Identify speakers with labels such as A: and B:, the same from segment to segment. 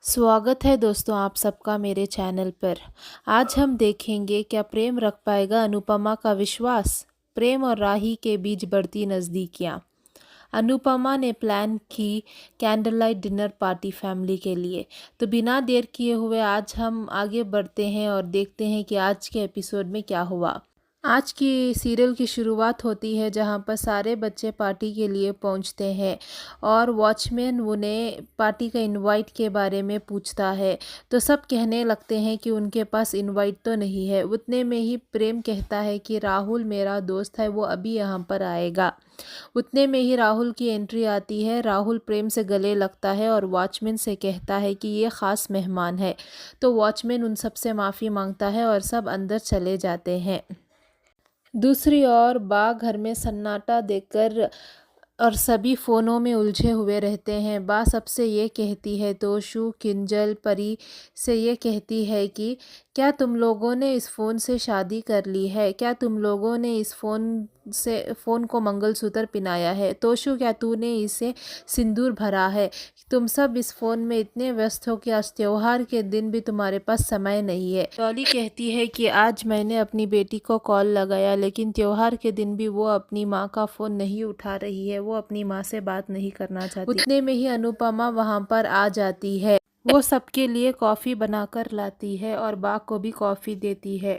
A: स्वागत है दोस्तों आप सबका मेरे चैनल पर। आज हम देखेंगे क्या प्रेम रख पाएगा अनुपमा का विश्वास। प्रेम और राही के बीच बढ़ती नज़दीकियाँ। अनुपमा ने प्लान की candle light dinner party family के लिए। तो बिना देर किए हुए आज हम आगे बढ़ते हैं और देखते हैं कि आज के एपिसोड में क्या हुआ। आज की सीरियल की शुरुआत होती है जहां पर सारे बच्चे पार्टी के लिए पहुंचते हैं और वॉचमैन उन्हें पार्टी का इनवाइट के बारे में पूछता है। तो सब कहने लगते हैं कि उनके पास इनवाइट तो नहीं है। उतने में ही प्रेम कहता है कि राहुल मेरा दोस्त है, वो अभी यहाँ पर आएगा। उतने में ही राहुल की एंट्री आती है। राहुल प्रेम से गले लगता है और वॉचमैन से कहता है कि ये ख़ास मेहमान है। तो वॉचमैन उन सब से माफ़ी मांगता है और सब अंदर चले जाते हैं। दूसरी ओर बा घर में सन्नाटा देखकर और सभी फ़ोनों में उलझे हुए रहते हैं। बा सबसे ये कहती है, तोशु, किंजल, परी से ये कहती है कि क्या तुम लोगों ने इस फ़ोन से शादी कर ली है? क्या तुम लोगों ने इस फ़ोन को मंगलसूत्र पिनाया है? तोशु, क्या तूने इसे सिंदूर भरा है? तुम सब इस फ़ोन में इतने व्यस्त हो कि आज त्योहार के दिन भी तुम्हारे पास समय नहीं है। डॉली कहती है कि आज मैंने अपनी बेटी को कॉल लगाया लेकिन त्योहार के दिन भी वो अपनी माँ का फ़ोन नहीं उठा रही है, वो अपनी माँ से बात नहीं करना चाहती। उतने में ही अनुपमा वहाँ पर आ जाती है। वो सबके लिए कॉफ़ी बनाकर लाती है और बा को भी कॉफ़ी देती है।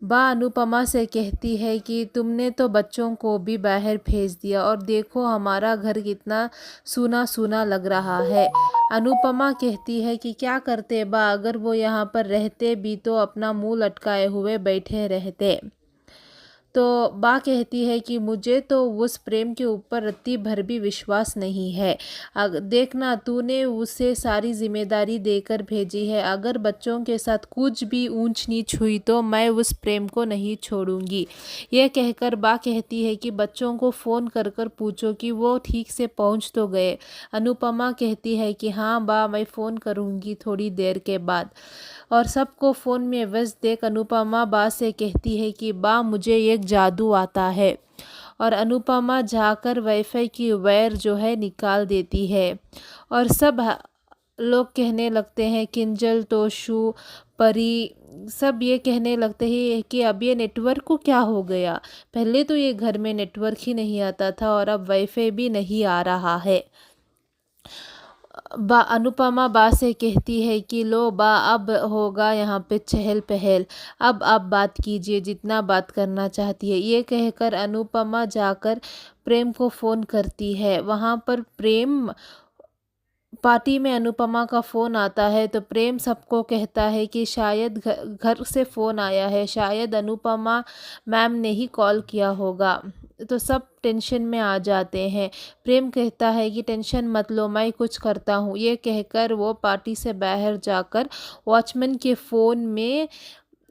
A: बा अनुपमा से कहती है कि तुमने तो बच्चों को भी बाहर भेज दिया और देखो हमारा घर कितना सूना सूना लग रहा है। अनुपमा कहती है कि क्या करते बा, अगर वो यहाँ पर रहते भी तो अपना मुंह लटकाए हुए बैठे रहते। तो बा कहती है कि मुझे तो उस प्रेम के ऊपर रत्ती भर भी विश्वास नहीं है। देखना, तूने उसे सारी जिम्मेदारी देकर भेजी है। अगर बच्चों के साथ कुछ भी ऊंच नीच हुई तो मैं उस प्रेम को नहीं छोड़ूंगी। यह कहकर बा कहती है कि बच्चों को फ़ोन कर कर पूछो कि वो ठीक से पहुंच तो गए। अनुपमा कहती है कि हाँ बा, मैं फ़ोन करूंगी थोड़ी देर के बाद। और सबको फ़ोन में व्यस्त देख अनुपमा बा से कहती है कि बा, मुझे एक जादू आता है। और अनुपमा जाकर वाईफाई की वायर जो है निकाल देती है और सब लोग कहने लगते हैं, किंजल, तोशु, परी, सब ये कहने लगते हैं कि अब ये नेटवर्क को क्या हो गया। पहले तो ये घर में नेटवर्क ही नहीं आता था और अब वाईफाई भी नहीं आ रहा है। अनुपमा बा से कहती है कि लो बा, अब होगा यहाँ पे चहल पहल, अब आप बात कीजिए जितना बात करना चाहती है। ये कहकर अनुपमा जाकर प्रेम को फ़ोन करती है। वहाँ पर प्रेम पार्टी में अनुपमा का फ़ोन आता है तो प्रेम सबको कहता है कि शायद घर से फ़ोन आया है, शायद अनुपमा मैम ने ही कॉल किया होगा। तो सब टेंशन में आ जाते हैं। प्रेम कहता है कि टेंशन मत लो, मैं कुछ करता हूँ। ये कहकर वो पार्टी से बाहर जाकर वॉचमैन के फ़ोन में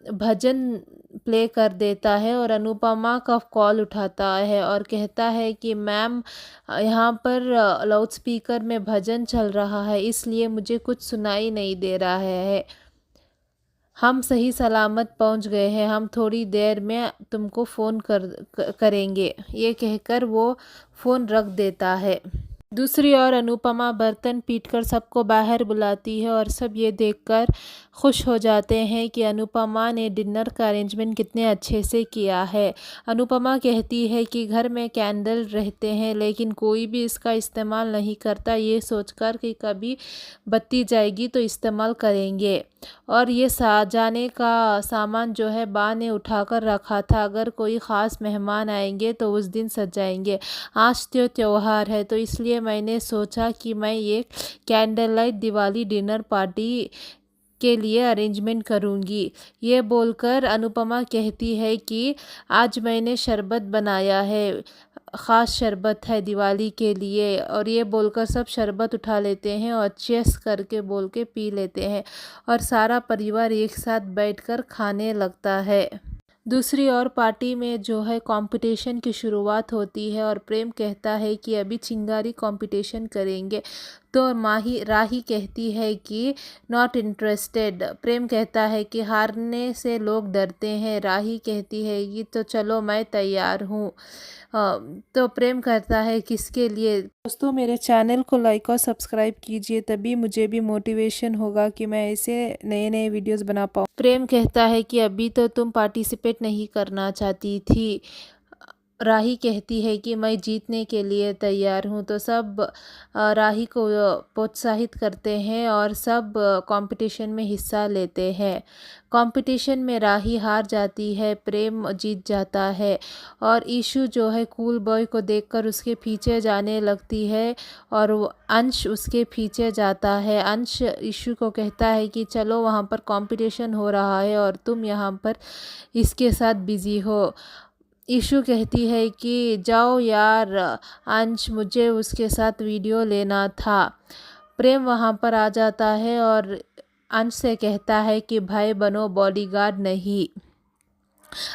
A: भजन प्ले कर देता है और अनुपमा का कॉल उठाता है और कहता है कि मैम, यहाँ पर लाउड स्पीकर में भजन चल रहा है इसलिए मुझे कुछ सुनाई नहीं दे रहा है। हम सही सलामत पहुंच गए हैं, हम थोड़ी देर में तुमको फ़ोन करेंगे। ये कहकर वो फ़ोन रख देता है। दूसरी ओर अनुपमा बर्तन पीटकर सबको बाहर बुलाती है और सब ये देखकर खुश हो जाते हैं कि अनुपमा ने डिनर का अरेंजमेंट कितने अच्छे से किया है। अनुपमा कहती है कि घर में कैंडल रहते हैं लेकिन कोई भी इसका इस्तेमाल नहीं करता, ये सोचकर कि कभी बत्ती जाएगी तो इस्तेमाल करेंगे। और ये सजाने का सामान जो है बा ने उठाकर रखा था, अगर कोई ख़ास मेहमान आएंगे तो उस दिन सजाएंगे। आज तो त्योहार है तो इसलिए मैंने सोचा कि मैं ये candle light Diwali dinner party के लिए अरेंजमेंट करूंगी। ये बोलकर अनुपमा कहती है कि आज मैंने शरबत बनाया है, ख़ास शरबत है दिवाली के लिए। और ये बोलकर सब शरबत उठा लेते हैं और चेस करके बोल के पी लेते हैं और सारा परिवार एक साथ बैठकर खाने लगता है। दूसरी ओर पार्टी में जो है कंपटीशन की शुरुआत होती है और प्रेम कहता है कि अभी चिंगारी कंपटीशन करेंगे। तो राही कहती है कि नॉट इंटरेस्टेड। प्रेम कहता है कि हारने से लोग डरते हैं। राही कहती है कि तो चलो मैं तैयार हूँ। तो प्रेम करता है किसके लिए। दोस्तों मेरे चैनल को लाइक और सब्सक्राइब कीजिए, तभी मुझे भी मोटिवेशन होगा कि मैं ऐसे नए नए वीडियोस बना पाऊँ। प्रेम कहता है कि अभी तो तुम पार्टिसिपेट नहीं करना चाहती थी। राही कहती है कि मैं जीतने के लिए तैयार हूँ। तो सब राही को प्रोत्साहित करते हैं और सब कंपटीशन में हिस्सा लेते हैं। कंपटीशन में राही हार जाती है, प्रेम जीत जाता है और ईशु जो है कूल बॉय को देखकर उसके पीछे जाने लगती है और वो अंश उसके पीछे जाता है। अंश ईशु को कहता है कि चलो वहाँ पर कंपटीशन हो रहा है और तुम यहाँ पर इसके साथ बिज़ी हो। ईशु कहती है कि जाओ यार अंश, मुझे उसके साथ वीडियो लेना था। प्रेम वहाँ पर आ जाता है और अंश से कहता है कि भाई बनो, बॉडीगार्ड नहीं।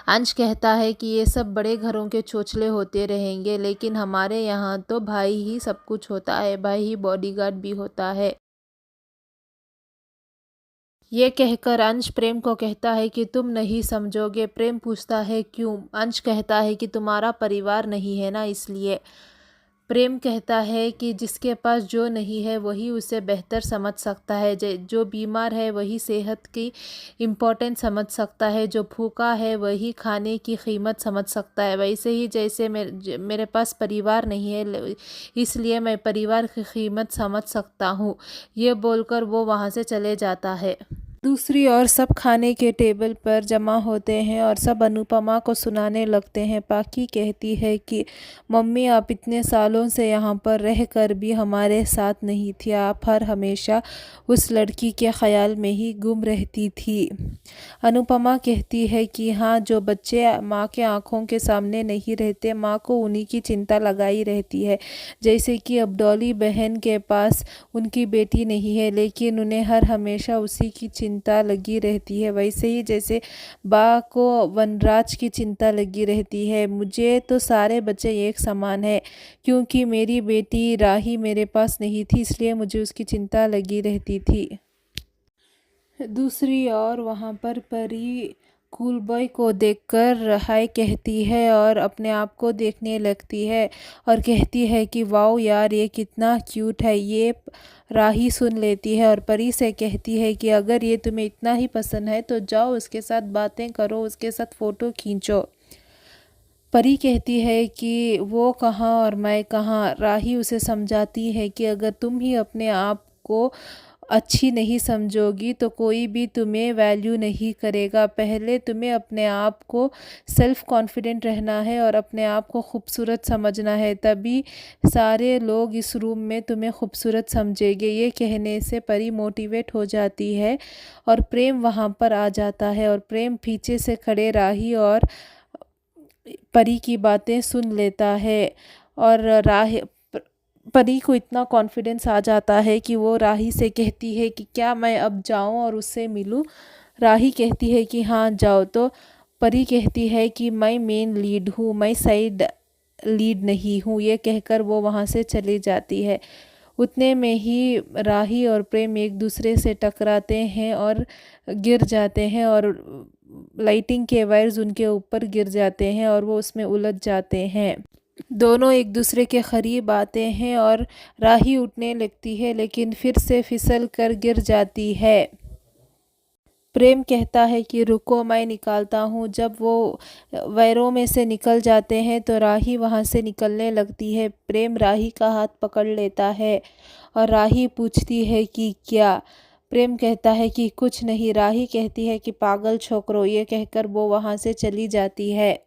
A: अंश कहता है कि ये सब बड़े घरों के चोचले होते रहेंगे, लेकिन हमारे यहाँ तो भाई ही सब कुछ होता है, भाई ही बॉडीगार्ड भी होता है। ये कहकर अंश प्रेम को कहता है कि तुम नहीं समझोगे। प्रेम पूछता है क्यों। अंश कहता है कि तुम्हारा परिवार नहीं है ना, इसलिए। प्रेम कहता है कि जिसके पास जो नहीं है वही उसे बेहतर समझ सकता है। जो बीमार है वही सेहत की इम्पोर्टेंस समझ सकता है। जो भूखा है वही खाने की कीमत समझ सकता है। वैसे ही जैसे मेरे पास परिवार नहीं है, इसलिए मैं परिवार की कीमत समझ सकता हूँ। ये बोलकर वो वहाँ से चले जाता है। दूसरी ओर सब खाने के टेबल पर जमा होते हैं और सब अनुपमा को सुनाने लगते हैं। पाकी कहती है कि मम्मी, आप इतने सालों से यहाँ पर रहकर भी हमारे साथ नहीं थी। आप हर हमेशा उस लड़की के ख्याल में ही गुम रहती थी। अनुपमा कहती है कि हाँ, जो बच्चे माँ के आँखों के सामने नहीं रहते, माँ को उन्हीं की चिंता लगाई रहती है। जैसे कि अब डॉली बहन के पास उनकी बेटी नहीं है, लेकिन उन्हें हर हमेशा उसी की चिंता लगी रहती है। वैसे ही जैसे बा को वनराज की चिंता लगी रहती है। मुझे तो सारे बच्चे एक समान है, क्योंकि मेरी बेटी राही मेरे पास नहीं थी, इसलिए मुझे उसकी चिंता लगी रहती थी। दूसरी ओर वहाँ पर परी कूल बॉय को देखकर हाय कहती है और अपने आप को देखने लगती है और कहती है कि वाओ यार, ये कितना क्यूट है। ये राही सुन लेती है और परी से कहती है कि अगर ये तुम्हें इतना ही पसंद है तो जाओ उसके साथ बातें करो, उसके साथ फ़ोटो खींचो। परी कहती है कि वो कहाँ और मैं कहाँ। राही उसे समझाती है कि अगर तुम ही अपने आप को अच्छी नहीं समझोगी तो कोई भी तुम्हें वैल्यू नहीं करेगा। पहले तुम्हें अपने आप को सेल्फ कॉन्फिडेंट रहना है और अपने आप को खूबसूरत समझना है, तभी सारे लोग इस रूम में तुम्हें खूबसूरत समझेंगे। ये कहने से परी मोटिवेट हो जाती है और प्रेम वहाँ पर आ जाता है और प्रेम पीछे से खड़े राही और परी की बातें सुन लेता है और परी को इतना कॉन्फिडेंस आ जाता है कि वो राही से कहती है कि क्या मैं अब जाऊं और उससे मिलूं। राही कहती है कि हाँ जाओ। तो परी कहती है कि मैं मेन लीड हूँ, मैं साइड लीड नहीं हूँ। ये कहकर वो वहाँ से चली जाती है। उतने में ही राही और प्रेम एक दूसरे से टकराते हैं और गिर जाते हैं और लाइटिंग के वायर्स उनके ऊपर गिर जाते हैं और वो उसमें उलझ जाते हैं। दोनों एक दूसरे के करीब आते हैं और राही उठने लगती है, लेकिन फिर से फिसल कर गिर जाती है। प्रेम कहता है कि रुको, मैं निकालता हूँ। जब वो वायरों में से निकल जाते हैं तो राही वहाँ से निकलने लगती है। प्रेम राही का हाथ पकड़ लेता है और राही पूछती है कि क्या। प्रेम कहता है कि कुछ नहीं। राही कहती है कि पागल छोकरो। ये कहकर वो वहाँ से चली जाती है।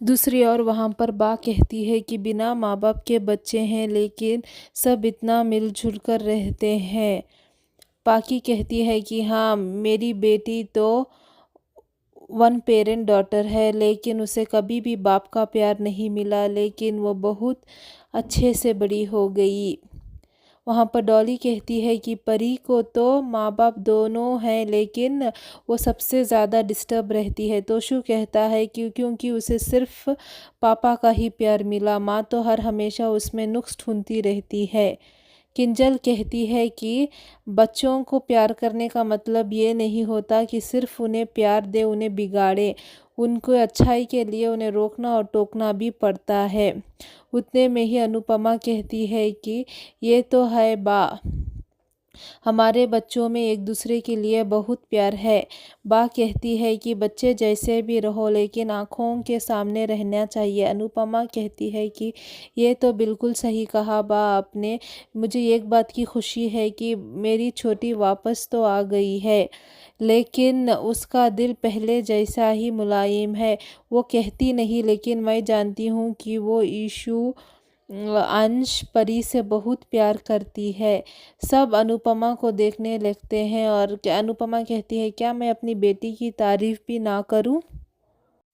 A: दूसरी ओर वहाँ पर बा कहती है कि बिना माँ बाप के बच्चे हैं, लेकिन सब इतना मिलजुल कर रहते हैं। पाकी कहती है कि हाँ, मेरी बेटी तो वन पेरेंट डॉटर है, लेकिन उसे कभी भी बाप का प्यार नहीं मिला, लेकिन वो बहुत अच्छे से बड़ी हो गई। वहाँ पर डॉली कहती है कि परी को तो माँ बाप दोनों हैं, लेकिन वो सबसे ज़्यादा डिस्टर्ब रहती है। तोशु कहता है कि क्योंकि उसे सिर्फ पापा का ही प्यार मिला, माँ तो हर हमेशा उसमें नुक्स ढूंढती रहती है। किंजल कहती है कि बच्चों को प्यार करने का मतलब ये नहीं होता कि सिर्फ उन्हें प्यार दे, उन्हें बिगाड़े। उनको अच्छाई के लिए उन्हें रोकना और टोकना भी पड़ता है। उतने में ही अनुपमा कहती है कि ये तो है बा, हमारे बच्चों में एक दूसरे के लिए बहुत प्यार है। बा कहती है कि बच्चे जैसे भी रहो लेकिन आँखों के सामने रहना चाहिए। अनुपमा कहती है कि ये तो बिल्कुल सही कहा बा आपने। मुझे एक बात की खुशी है कि मेरी छोटी वापस तो आ गई है, लेकिन उसका दिल पहले जैसा ही मुलायम है। वो कहती नहीं, लेकिन मैं जानती हूँ कि वो ईशु अंश परी से बहुत प्यार करती है। सब अनुपमा को देखने लगते हैं और अनुपमा कहती है, क्या मैं अपनी बेटी की तारीफ भी ना करूं?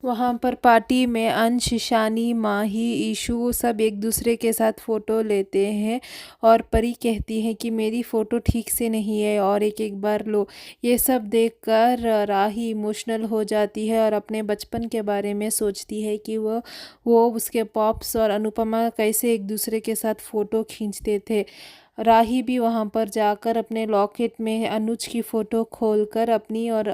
A: वहाँ पर पार्टी में अंश, ईशानी, माही, ईशु सब एक दूसरे के साथ फ़ोटो लेते हैं और परी कहती है कि मेरी फ़ोटो ठीक से नहीं है और एक एक बार लो। ये सब देखकर राही इमोशनल हो जाती है और अपने बचपन के बारे में सोचती है कि वो उसके पॉप्स और अनुपमा कैसे एक दूसरे के साथ फ़ोटो खींचते थे। राही भी वहाँ पर जाकर अपने लॉकेट में अनुज की फ़ोटो खोलकर अपनी और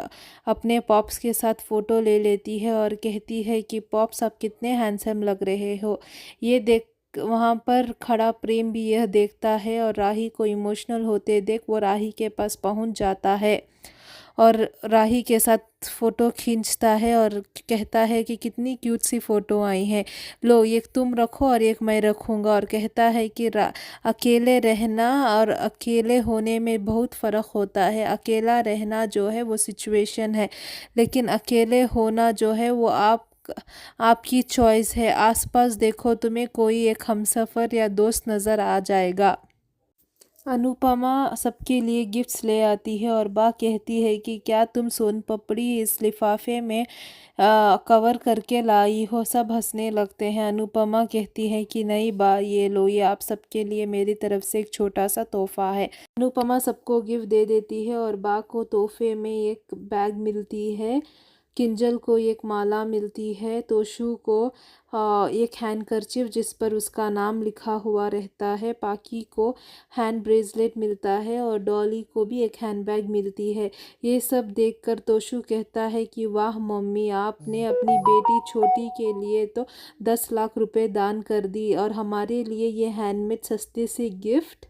A: अपने पॉप्स के साथ फ़ोटो ले लेती है और कहती है कि पॉप्स आप कितने हैंडसम लग रहे हो। ये देख वहाँ पर खड़ा प्रेम भी यह देखता है और राही को इमोशनल होते देख वो राही के पास पहुँच जाता है और राही के साथ फ़ोटो खींचता है और कहता है कि कितनी क्यूट सी फ़ोटो आई है, लो एक तुम रखो और एक मैं रखूँगा। और कहता है कि अकेले रहना और अकेले होने में बहुत फ़र्क होता है। अकेला रहना जो है वो सिचुएशन है, लेकिन अकेले होना जो है वो आपकी चॉइस है। आसपास देखो, तुम्हें कोई एक हमसफ़र या दोस्त नज़र आ जाएगा। अनुपमा सबके लिए गिफ्ट्स ले आती है और बा कहती है कि क्या तुम सोन पपड़ी इस लिफाफे में कवर करके लाई हो? सब हंसने लगते हैं। अनुपमा कहती है कि नहीं बा, ये लो, ये आप सबके लिए मेरी तरफ से एक छोटा सा तोहफा है। अनुपमा सबको गिफ्ट दे देती है और बा को तोहफे में एक बैग मिलती है, किंजल को एक माला मिलती है, तोशु को एक हैंडकरचिप जिस पर उसका नाम लिखा हुआ रहता है, पाकी को हैंड ब्रेसलेट मिलता है और डॉली को भी एक हैंडबैग मिलती है। ये सब देखकर तोशु कहता है कि वाह मम्मी, आपने अपनी बेटी छोटी के लिए तो 10 लाख रुपए दान कर दी और हमारे लिए ये हैंडमेड सस्ते से गिफ्ट।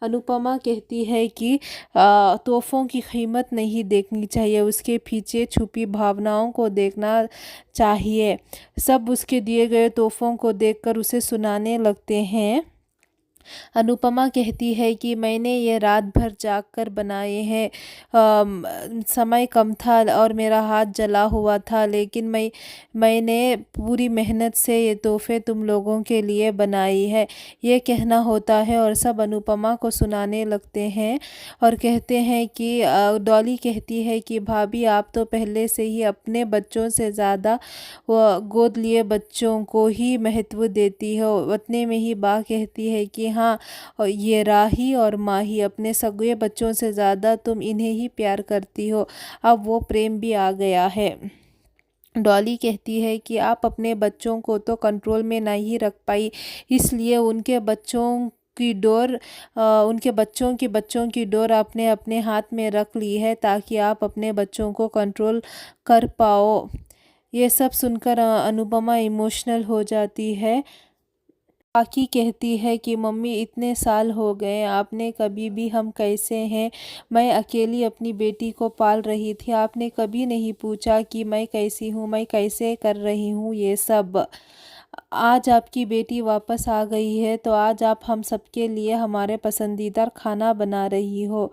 A: अनुपमा कहती है कि तोहफ़ों की कीमत नहीं देखनी चाहिए, उसके पीछे छुपी भावनाओं को देखना चाहिए। सब उसके दिए गए तोहफ़ों को देखकर उसे सुनाने लगते हैं। अनुपमा कहती है कि मैंने ये रात भर जाग कर बनाए हैं। समय कम था और मेरा हाथ जला हुआ था, लेकिन मैंने पूरी मेहनत से ये तोहफे तुम लोगों के लिए बनाई है। ये कहना होता है और सब अनुपमा को सुनाने लगते हैं और कहते हैं कि डॉली कहती है कि भाभी, आप तो पहले से ही अपने बच्चों से ज़्यादा गोद लिए बच्चों को ही महत्व देती हो। उतने में ही बा कहती है कि हाँ, और ये राही और माही, अपने सगे बच्चों से ज़्यादा तुम इन्हें ही प्यार करती हो। अब वो प्रेम भी आ गया है। डॉली कहती है कि आप अपने बच्चों को तो कंट्रोल में नहीं रख पाई, इसलिए उनके बच्चों की बच्चों की डोर आपने अपने हाथ में रख ली है ताकि आप अपने बच्चों को कंट्रोल कर पाओ। ये सब सुनकर अनुपमा इमोशनल हो जाती है। पाकी कहती है कि मम्मी, इतने साल हो गए, आपने कभी भी हम कैसे हैं, मैं अकेली अपनी बेटी को पाल रही थी, आपने कभी नहीं पूछा कि मैं कैसी हूँ, मैं कैसे कर रही हूँ ये सब। आज आपकी बेटी वापस आ गई है तो आज आप हम सबके लिए हमारे पसंदीदा खाना बना रही हो।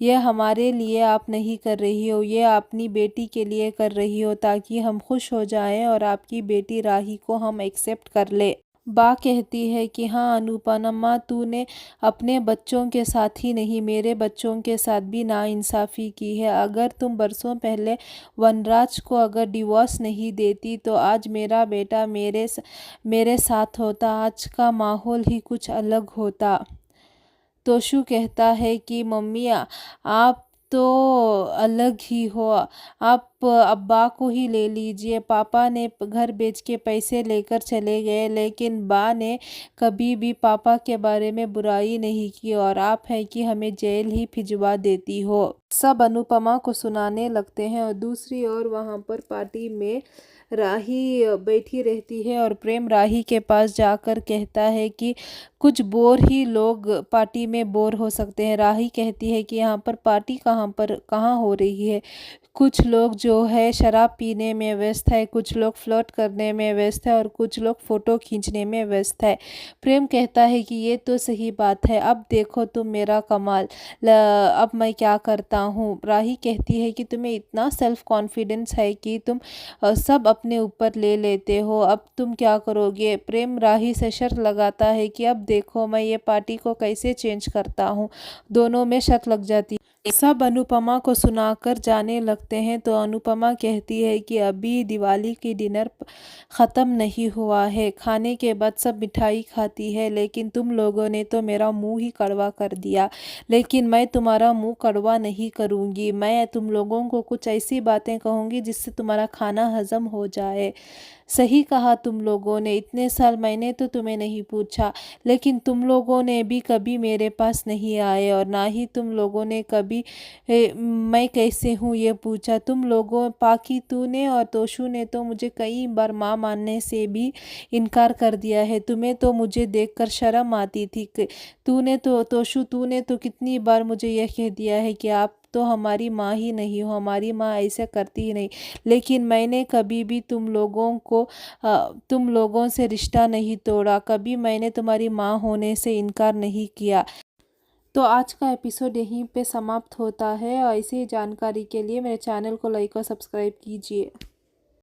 A: ये हमारे लिए आप नहीं कर रही हो, ये अपनी बेटी के लिए कर रही हो ताकि हम खुश हो जाएं और आपकी बेटी राही को हम एक्सेप्ट कर ले। बा कहती है कि हाँ अनुपमा, तूने अपने बच्चों के साथ ही नहीं, मेरे बच्चों के साथ भी नाइंसाफ़ी की है। अगर तुम बरसों पहले वनराज को अगर डिवोर्स नहीं देती तो आज मेरा बेटा मेरे साथ होता, आज का माहौल ही कुछ अलग होता। तोशु कहता है कि मम्मी, आप तो अलग ही हो, आप अब्बा को ही ले लीजिए। पापा ने घर बेच के पैसे लेकर चले गए, लेकिन बा ने कभी भी पापा के बारे में बुराई नहीं की और आप हैं कि हमें जेल ही भिजवा देती हो। सब अनुपमा को सुनाने लगते हैं और दूसरी ओर वहाँ पर पार्टी में राही बैठी रहती है और प्रेम राही के पास जाकर कहता है कि कुछ बोर ही लोग पार्टी में बोर हो सकते हैं। राही कहती है कि यहाँ पर पार्टी कहाँ हो रही है। कुछ लोग जो है शराब पीने में व्यस्त है, कुछ लोग फ्लर्ट करने में व्यस्त है और कुछ लोग फ़ोटो खींचने में व्यस्त है। प्रेम कहता है कि ये तो सही बात है, अब देखो तुम मेरा कमाल, अब मैं क्या करता हूँ। राही कहती है कि तुम्हें इतना सेल्फ कॉन्फिडेंस है कि तुम सब अपने ऊपर ले लेते हो, अब तुम क्या करोगे। प्रेम राही से शर्त लगाता है कि अब देखो मैं ये पार्टी को कैसे चेंज करता हूँ। दोनों में शर्त लग जाती है। सब अनुपमा को सुनाकर जाने लगते हैं तो अनुपमा कहती है कि अभी दिवाली की डिनर ख़त्म नहीं हुआ है, खाने के बाद सब मिठाई खाती है, लेकिन तुम लोगों ने तो मेरा मुंह ही कड़वा कर दिया। लेकिन मैं तुम्हारा मुंह कड़वा नहीं करूँगी, मैं तुम लोगों को कुछ ऐसी बातें कहूँगी जिससे तुम्हारा खाना हजम हो जाए। सही कहा तुम लोगों ने, इतने साल मैंने तो तुम्हें नहीं पूछा, लेकिन तुम लोगों ने भी कभी मेरे पास नहीं आए और ना ही तुम लोगों ने कभी मैं कैसे हूँ ये पूछा। तुम लोगों पाकी तूने और तोशु ने तो मुझे कई बार माँ मानने से भी इनकार कर दिया है। तुम्हें तो मुझे देखकर शर्म आती थी। तोशु तूने तो कितनी बार मुझे यह कह दिया है कि आप तो हमारी माँ ही नहीं हो, हमारी माँ ऐसे करती ही नहीं। लेकिन मैंने कभी भी तुम लोगों से रिश्ता नहीं तोड़ा, कभी मैंने तुम्हारी माँ होने से इनकार नहीं किया। तो आज का एपिसोड यहीं पे समाप्त होता है और ऐसी जानकारी के लिए मेरे चैनल को लाइक और सब्सक्राइब कीजिए।